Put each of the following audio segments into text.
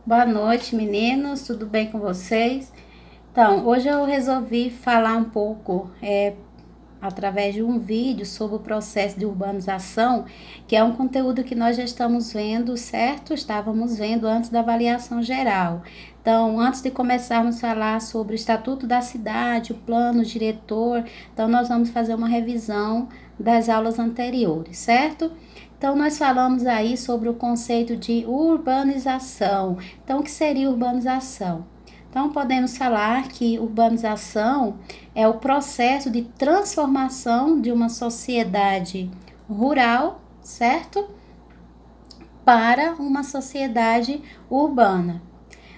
Boa noite, meninos. Tudo bem com vocês? Então, hoje eu resolvi falar um pouco, através de um vídeo, sobre o processo de urbanização, que é um conteúdo que nós já estamos vendo, certo? Estávamos vendo antes da avaliação geral. Então, antes de começarmos a falar sobre o Estatuto da Cidade, o plano diretor, então nós vamos fazer uma revisão das aulas anteriores, certo? Então, nós falamos aí sobre o conceito de urbanização. Então, o que seria urbanização? Então, podemos falar que urbanização é o processo de transformação de uma sociedade rural, certo? Para uma sociedade urbana.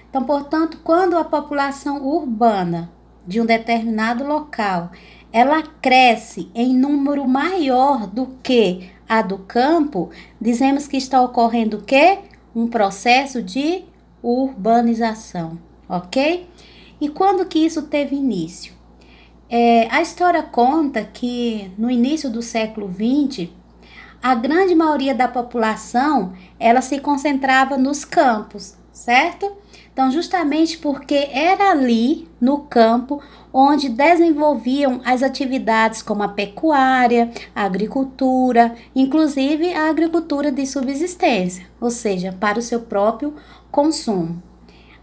Então, portanto, quando a população urbana de um determinado local, ela cresce em número maior do que a do campo, dizemos que está ocorrendo o quê? Um processo de urbanização, ok? E quando que isso teve início? A história conta que no início do século XX, a grande maioria da população, ela se concentrava nos campos, certo? Então, justamente porque era ali, no campo, onde desenvolviam as atividades como a pecuária, a agricultura, inclusive a agricultura de subsistência, ou seja, para o seu próprio consumo.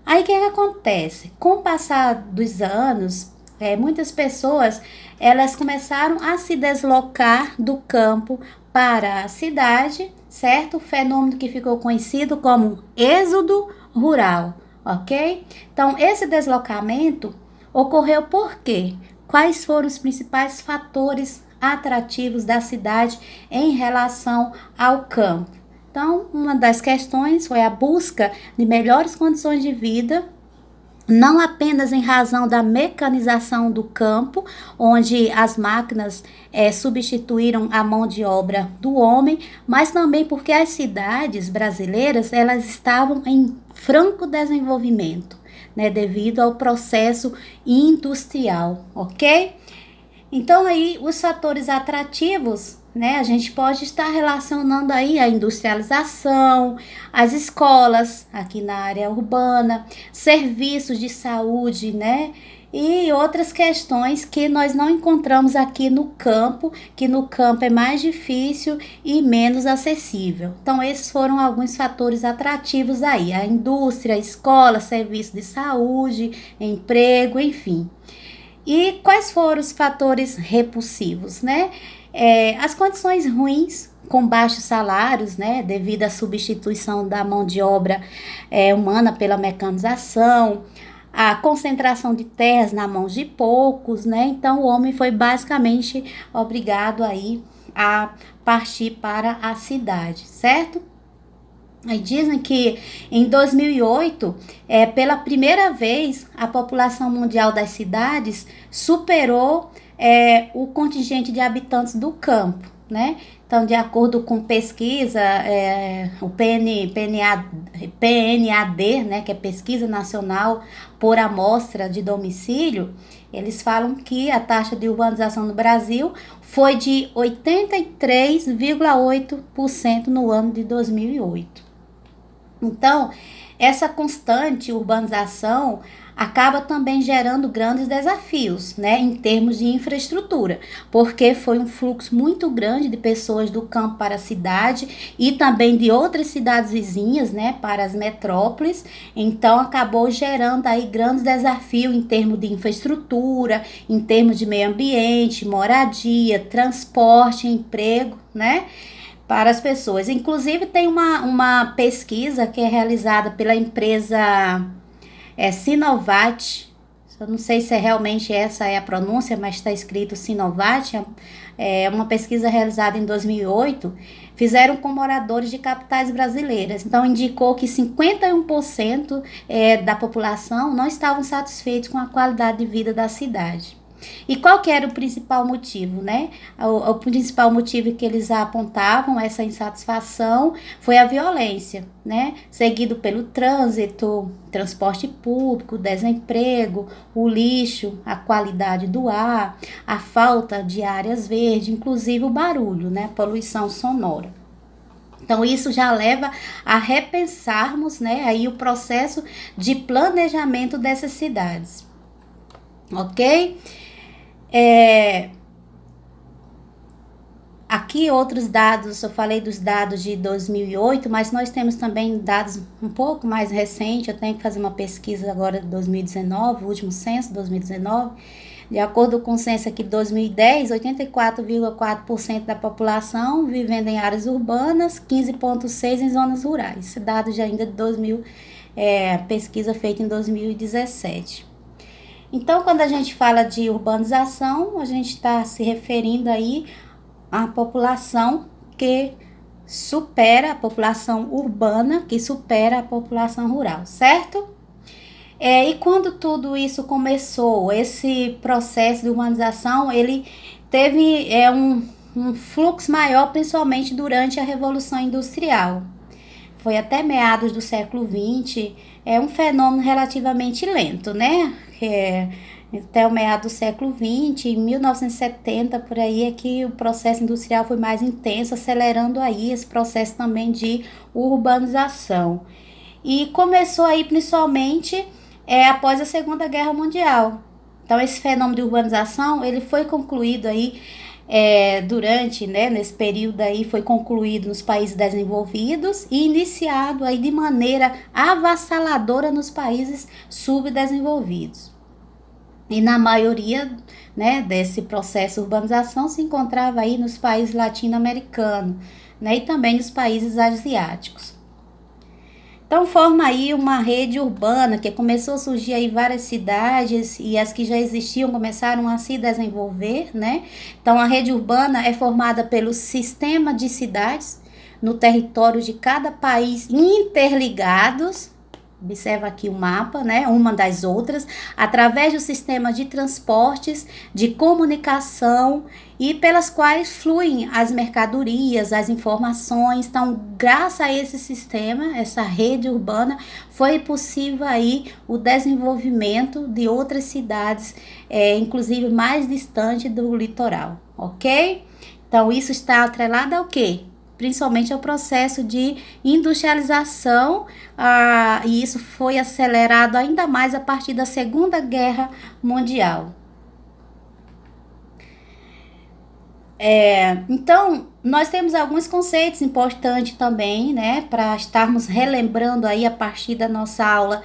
Aí o que acontece? Com o passar dos anos, muitas pessoas elas começaram a se deslocar do campo para a cidade, certo? Fenômeno que ficou conhecido como êxodo rural, ok? Então, esse deslocamento ocorreu por quê? Quais foram os principais fatores atrativos da cidade em relação ao campo? Então, uma das questões foi a busca de melhores condições de vida, não apenas em razão da mecanização do campo, onde as máquinas substituíram a mão de obra do homem, mas também porque as cidades brasileiras elas estavam em franco desenvolvimento, né, devido ao processo industrial, ok? Então aí os fatores atrativos, né, a gente pode estar relacionando aí a industrialização, as escolas aqui na área urbana, serviços de saúde, né, e outras questões que nós não encontramos aqui no campo, que no campo é mais difícil e menos acessível. Então esses foram alguns fatores atrativos aí, a indústria, a escola, serviço de saúde, emprego, enfim. E quais foram os fatores repulsivos, né? As condições ruins, com baixos salários, né? Devido à substituição da mão de obra humana pela mecanização, a concentração de terras na mão de poucos, né? Então, o homem foi basicamente obrigado aí a partir para a cidade, certo? Aí dizem que em 2008, pela primeira vez, a população mundial das cidades superou o contingente de habitantes do campo, né? Então, de acordo com pesquisa, o PNAD, né, que é Pesquisa Nacional por Amostra de Domicílio, eles falam que a taxa de urbanização no Brasil foi de 83,8% no ano de 2008. Então, essa constante urbanização acaba também gerando grandes desafios, né, em termos de infraestrutura, porque foi um fluxo muito grande de pessoas do campo para a cidade e também de outras cidades vizinhas, né, para as metrópoles. Então, acabou gerando aí grandes desafios em termos de infraestrutura, em termos de meio ambiente, moradia, transporte, emprego, né? Para as pessoas. Inclusive, tem uma pesquisa que é realizada pela empresa Sinovat. Eu não sei se realmente essa é a pronúncia, mas está escrito Sinovat. É uma pesquisa realizada em 2008. Fizeram com moradores de capitais brasileiras. Então, indicou que 51% da população não estavam satisfeitos com a qualidade de vida da cidade. E qual que era o principal motivo, né? O principal motivo que eles apontavam essa insatisfação foi a violência, né? Seguido pelo trânsito, transporte público, desemprego, o lixo, a qualidade do ar, a falta de áreas verdes, inclusive o barulho, né? Poluição sonora. Então, isso já leva a repensarmos, né, aí o processo de planejamento dessas cidades, ok? Aqui outros dados, eu falei dos dados de 2008, mas nós temos também dados um pouco mais recentes. Eu tenho que fazer uma pesquisa agora de 2019, o último censo, 2019. De acordo com o censo aqui de 2010, 84,4% da população vivendo em áreas urbanas, 15,6% em zonas rurais. Esse dado já ainda de 2000, pesquisa feita em 2017. Então, quando a gente fala de urbanização, a gente está se referindo aí à população que supera a população urbana, que supera a população rural, certo? E quando tudo isso começou, esse processo de urbanização, ele teve um fluxo maior, principalmente durante a Revolução Industrial. Foi até meados do século XX, é um fenômeno relativamente lento, né? Até o meado do século XX, em 1970, por aí é que o processo industrial foi mais intenso, acelerando aí esse processo também de urbanização. E começou aí principalmente após a Segunda Guerra Mundial. Então, esse fenômeno de urbanização, ele foi concluído aí durante, né, nesse período aí, foi concluído nos países desenvolvidos e iniciado aí de maneira avassaladora nos países subdesenvolvidos. E na maioria, né, desse processo de urbanização se encontrava aí nos países latino-americanos, né, e também nos países asiáticos. Então forma aí uma rede urbana que começou a surgir aí várias cidades e as que já existiam começaram a se desenvolver, né? Então a rede urbana é formada pelo sistema de cidades no território de cada país interligados. Observa aqui o mapa, né? Uma das outras, através do sistema de transportes, de comunicação e pelas quais fluem as mercadorias, as informações. Então, graças a esse sistema, essa rede urbana, foi possível aí o desenvolvimento de outras cidades, inclusive mais distante do litoral, ok? Então, isso está atrelado ao quê? Principalmente ao processo de industrialização, e isso foi acelerado ainda mais a partir da Segunda Guerra Mundial. Então, nós temos alguns conceitos importantes também, né, para estarmos relembrando aí a partir da nossa aula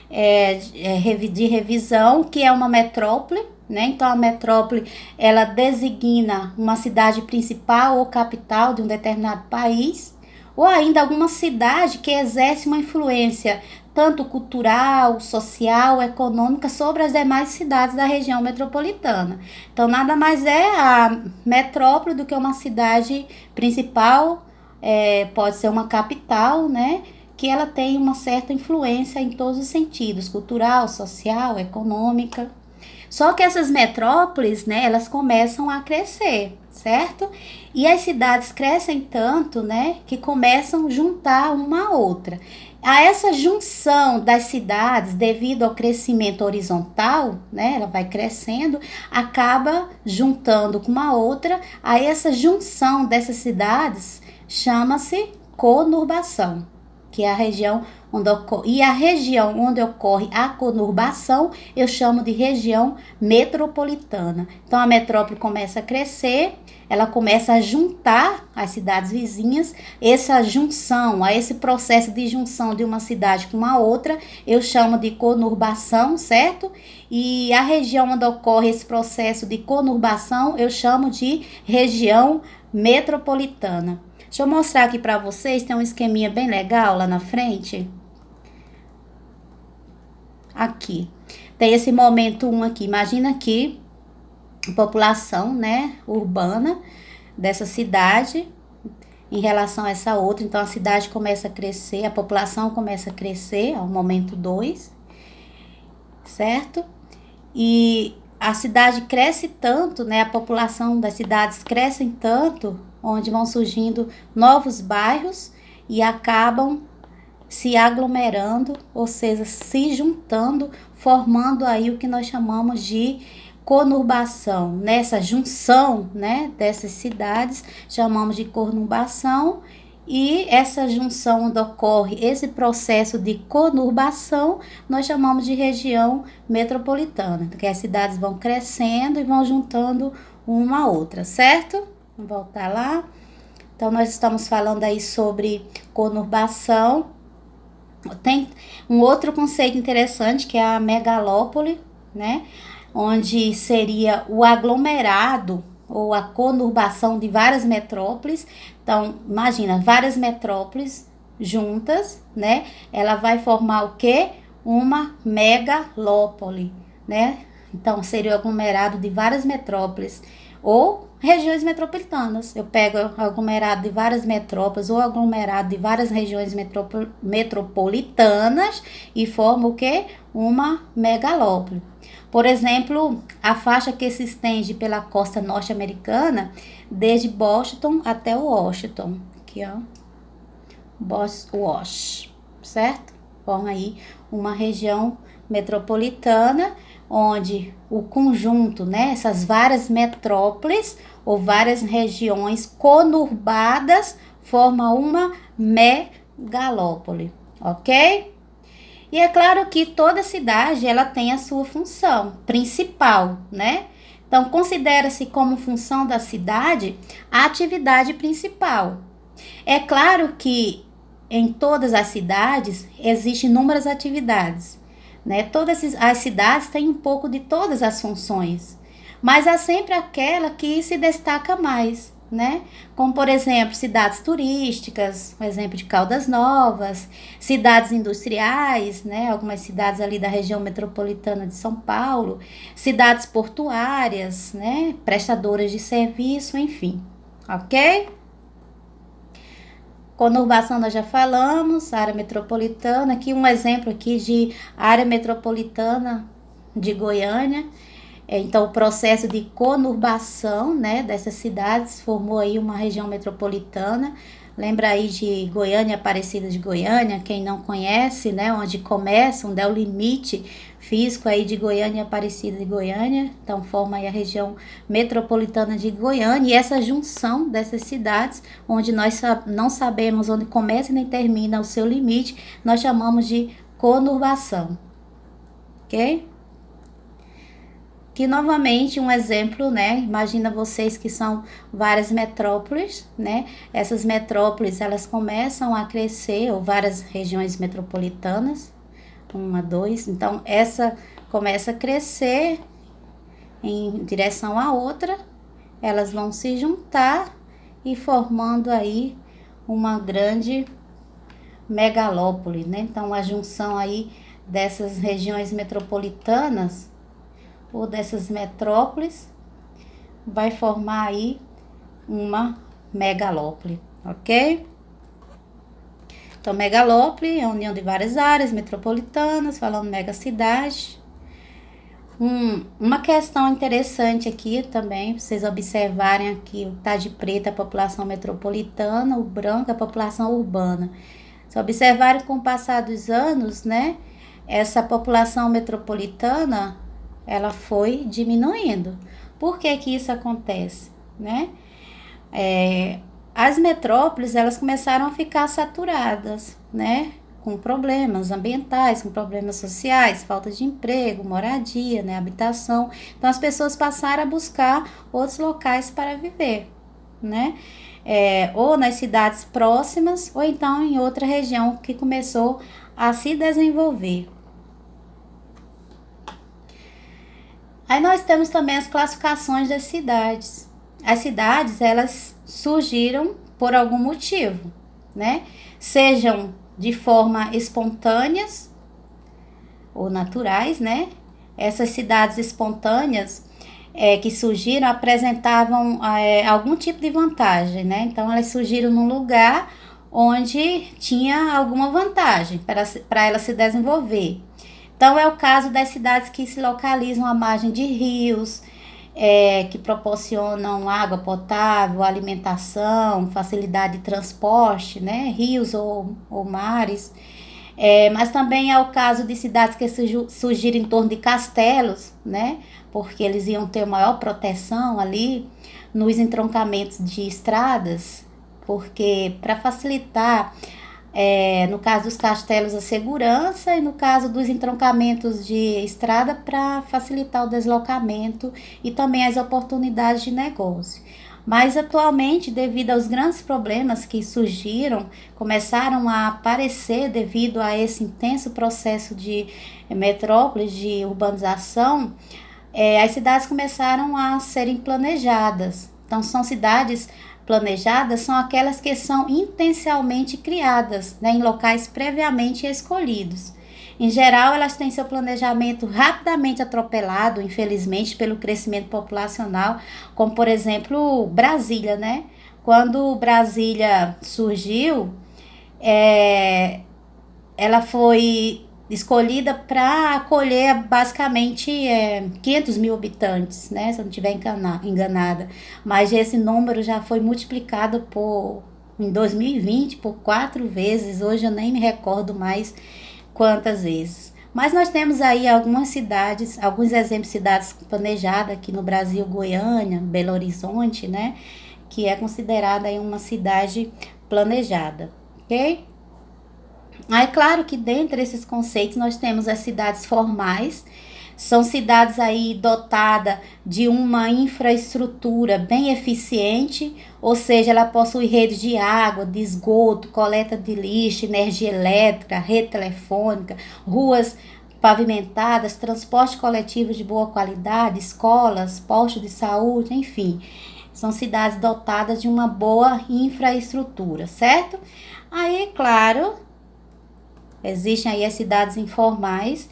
de revisão, que é uma metrópole, né? Então, a metrópole, ela designa uma cidade principal ou capital de um determinado país, ou ainda alguma cidade que exerce uma influência tanto cultural, social, econômica sobre as demais cidades da região metropolitana. Então, nada mais é a metrópole do que uma cidade principal, pode ser uma capital, né? Que ela tem uma certa influência em todos os sentidos, cultural, social, econômica. Só que essas metrópoles, né, elas começam a crescer, certo? E as cidades crescem tanto, né, que começam a juntar uma a outra. A essa junção das cidades, devido ao crescimento horizontal, né, ela vai crescendo, acaba juntando com uma outra. A essa junção dessas cidades chama-se conurbação, que é a região onde ocorre, e a região onde ocorre a conurbação eu chamo de região metropolitana. Então a metrópole começa a crescer, ela começa a juntar as cidades vizinhas. Essa junção, esse processo de junção de uma cidade com uma outra, eu chamo de conurbação, certo? E a região onde ocorre esse processo de conurbação eu chamo de região metropolitana. Deixa eu mostrar aqui para vocês, tem um esqueminha bem legal lá na frente. Aqui, tem esse momento 1 aqui, imagina aqui, a população, né, urbana dessa cidade em relação a essa outra. Então, a cidade começa a crescer, a população começa a crescer, ao momento 2, certo? E a cidade cresce tanto, né, a população das cidades crescem tanto, onde vão surgindo novos bairros e acabam se aglomerando, ou seja, se juntando, formando aí o que nós chamamos de conurbação. Nessa junção, né, dessas cidades, chamamos de conurbação, E essa junção onde ocorre esse processo de conurbação, nós chamamos de região metropolitana, que as cidades vão crescendo e vão juntando uma a outra, certo? Vamos voltar lá. Então, nós estamos falando aí sobre conurbação. Tem um outro conceito interessante que é a megalópole, né? Onde seria o aglomerado ou a conurbação de várias metrópoles. Então, imagina, várias metrópoles juntas, né? Ela vai formar o quê? Uma megalópole, né? Então, seria o aglomerado de várias metrópoles ou regiões metropolitanas. Eu pego o aglomerado de várias metrópoles ou aglomerado de várias regiões metropolitanas e formo o quê? Uma megalópole. Por exemplo, a faixa que se estende pela costa norte-americana, desde Boston até Washington. Aqui, ó. Wash, certo? Forma aí uma região metropolitana, onde o conjunto, né, essas várias metrópoles ou várias regiões conurbadas forma uma megalópole, ok? E é claro que toda cidade ela tem a sua função principal, né? Então, considera-se como função da cidade a atividade principal. É claro que em todas as cidades existem inúmeras atividades, né? Todas as cidades têm um pouco de todas as funções, mas há sempre aquela que se destaca mais, né? Como, por exemplo, cidades turísticas, um exemplo de Caldas Novas, cidades industriais, né? Algumas cidades ali da região metropolitana de São Paulo, cidades portuárias, né? Prestadoras de serviço, enfim, ok? Conurbação nós já falamos, área metropolitana, aqui um exemplo aqui de área metropolitana de Goiânia. Então, o processo de conurbação, né, dessas cidades formou aí uma região metropolitana. Lembra aí de Goiânia, Aparecida de Goiânia, quem não conhece, né, onde começa, onde é o limite físico aí de Goiânia e Aparecida de Goiânia. Então, forma aí a região metropolitana de Goiânia. E essa junção dessas cidades, onde nós não sabemos onde começa e nem termina o seu limite, nós chamamos de conurbação, ok? Aqui novamente um exemplo, né? Imagina vocês que são várias metrópoles, né? Essas metrópoles elas começam a crescer, ou várias regiões metropolitanas, uma, dois. Então essa começa a crescer em direção à outra, elas vão se juntar e formando aí uma grande megalópole, né? Então a junção aí dessas regiões metropolitanas ou dessas metrópoles vai formar aí uma megalópole, ok? Então, megalópole é a união de várias áreas metropolitanas, falando megacidade. Uma questão interessante aqui também, pra vocês observarem aqui, o tá de preto a população metropolitana, o branco a população urbana. Se observarem com o passar dos anos, né, essa população metropolitana ela foi diminuindo. Por que que isso acontece, né? As metrópoles, elas começaram a ficar saturadas, né? Com problemas ambientais, com problemas sociais, falta de emprego, moradia, né? Habitação. Então, as pessoas passaram a buscar outros locais para viver, né? Ou nas cidades próximas, ou então em outra região que começou a se desenvolver. Aí nós temos também as classificações das cidades. As cidades, elas surgiram por algum motivo, né? Sejam de forma espontâneas ou naturais, né? Essas cidades espontâneas que surgiram apresentavam algum tipo de vantagem, né? Então, elas surgiram num lugar onde tinha alguma vantagem para ela se desenvolver. Então, é o caso das cidades que se localizam à margem de rios, que proporcionam água potável, alimentação, facilidade de transporte, né? Rios ou mares. Mas também é o caso de cidades que surgiram em torno de castelos, né? Porque eles iam ter maior proteção ali nos entroncamentos de estradas, porque para facilitar, no caso dos castelos, a segurança e no caso dos entroncamentos de estrada para facilitar o deslocamento e também as oportunidades de negócio. Mas atualmente, devido aos grandes problemas que surgiram, começaram a aparecer devido a esse intenso processo de metrópoles, de urbanização, as cidades começaram a serem planejadas. Então, são cidades planejadas, são aquelas que são intencionalmente criadas, né, em locais previamente escolhidos. Em geral, elas têm seu planejamento rapidamente atropelado, infelizmente, pelo crescimento populacional, como, por exemplo, Brasília, né? Quando Brasília surgiu, é, ela foi escolhida para acolher basicamente 500 mil habitantes, né? Se eu não estiver enganada. Mas esse número já foi multiplicado em 2020 por 4 vezes. Hoje eu nem me recordo mais quantas vezes. Mas nós temos aí algumas cidades, alguns exemplos de cidades planejadas aqui no Brasil: Goiânia, Belo Horizonte, né? Que é considerada aí uma cidade planejada, ok? É claro que dentre esses conceitos nós temos as cidades formais, são cidades aí dotadas de uma infraestrutura bem eficiente, ou seja, ela possui redes de água, de esgoto, coleta de lixo, energia elétrica, rede telefônica, ruas pavimentadas, transporte coletivo de boa qualidade, escolas, postos de saúde, enfim. São cidades dotadas de uma boa infraestrutura, certo? Aí, claro, existem aí as cidades informais,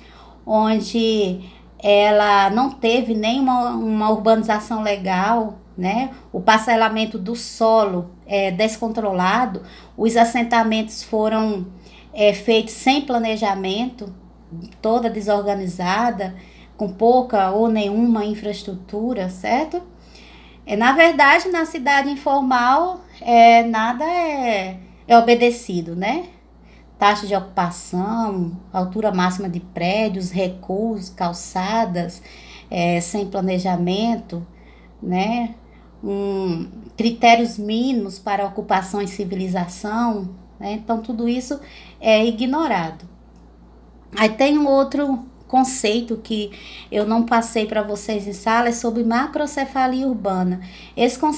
onde ela não teve nenhuma uma urbanização legal, né? O parcelamento do solo é descontrolado, os assentamentos foram feitos sem planejamento, toda desorganizada, com pouca ou nenhuma infraestrutura, certo? Na verdade, na cidade informal, nada é obedecido, né? Taxa de ocupação, altura máxima de prédios, recuos, calçadas, sem planejamento, né? Critérios mínimos para ocupação e civilização, né? Então, tudo isso é ignorado. Aí tem um outro conceito que eu não passei para vocês em sala, é sobre macrocefalia urbana. Esse